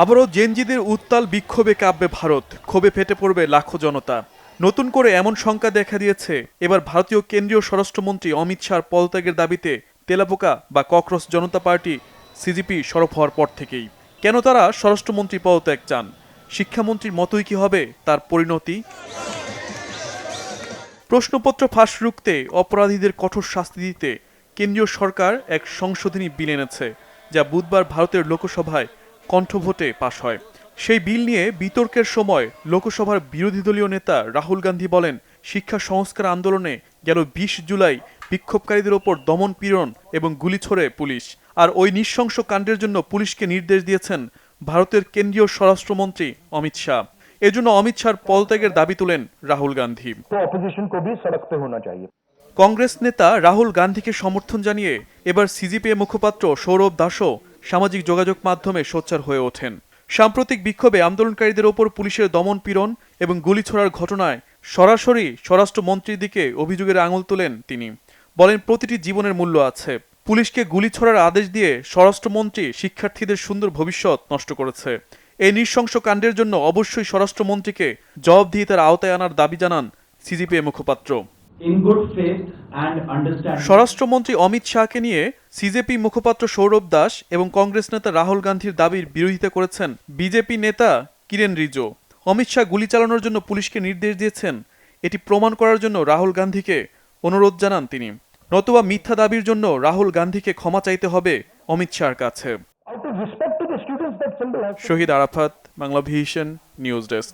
আবারও জেনজিদের উত্তাল বিক্ষোভে কাঁপবে ভারত, ক্ষোভে ফেটে পড়বে লাখো জনতা। নতুন করে এমন শঙ্কা দেখা দিয়েছে এবার ভারতীয় কেন্দ্রীয় স্বরাষ্ট্রমন্ত্রী অমিত শাহর পদত্যাগের দাবিতে তেলাপোকা বা ককরোচ জনতা পার্টি সিজিপি সরব হওয়ার পর থেকেই। কেন তারা স্বরাষ্ট্রমন্ত্রী পদত্যাগ চান? শিক্ষামন্ত্রীর মতোই কি হবে তার পরিণতি? প্রশ্নপত্র ফাঁস রুখতে অপরাধীদের কঠোর শাস্তি দিতে কেন্দ্রীয় সরকার এক সংশোধনী বিল এনেছে, যা বুধবার ভারতের লোকসভায় কণ্ঠভোটে পাশ হয়। সেই বিল নিয়ে বিতর্কের সময় লোকসভার বিরোধী দলীয় নেতা রাহুল গান্ধী বলেন, শিক্ষা সংস্কার আন্দোলনে গেল ২০ জুলাই বিক্ষোভকারীদের ওপর দমন পীড়ন এবং গুলি ছোড়ে পুলিশ, আর ওই নৃশংস কাণ্ডের জন্য পুলিশকে নির্দেশ দিয়েছেন ভারতের কেন্দ্রীয় স্বরাষ্ট্রমন্ত্রী অমিত শাহ। এজন্য অমিত শাহর পদত্যাগের দাবি তোলেন রাহুল গান্ধী। কংগ্রেস নেতা রাহুল গান্ধীকে সমর্থন জানিয়ে এবার সিজিপি মুখপাত্র সৌরভ দাসও সামাজিক যোগাযোগ মাধ্যমে সোচ্চার হয়ে ওঠেন। সাম্প্রতিক বিক্ষোভে আন্দোলনকারীদের ওপর পুলিশের দমন পীড়ন এবং গুলি ছোড়ার ঘটনায় সরাসরি স্বরাষ্ট্রমন্ত্রীর দিকে অভিযোগের আঙুল তোলেন তিনি। বলেন, প্রতিটি জীবনের মূল্য আছে। পুলিশকে গুলি ছোড়ার আদেশ দিয়ে স্বরাষ্ট্রমন্ত্রী শিক্ষার্থীদের সুন্দর ভবিষ্যৎ নষ্ট করেছে। এই নৃশংস কাণ্ডের জন্য অবশ্যই স্বরাষ্ট্রমন্ত্রীকে জবাবদিহিতার আওতায় আনার দাবি জানান সিজিপি মুখপাত্র। স্বরাষ্ট্রমন্ত্রী অমিত শাহকে নিয়ে সিজেপি মুখপাত্র সৌরভ দাস এবং কংগ্রেস নেতা রাহুল গান্ধীর দাবির বিরোধিতা করেছেন বিজেপি নেতা কিরেন রিজু। অমিত শাহ গুলি চালানোর জন্য পুলিশকে নির্দেশ দিয়েছেন, এটি প্রমাণ করার জন্য রাহুল গান্ধীকে অনুরোধ জানান তিনি। নতুবা মিথ্যা দাবির জন্য রাহুল গান্ধীকে ক্ষমা চাইতে হবে অমিত শাহর কাছে। Shahid Arafat, Bangla vision news desk.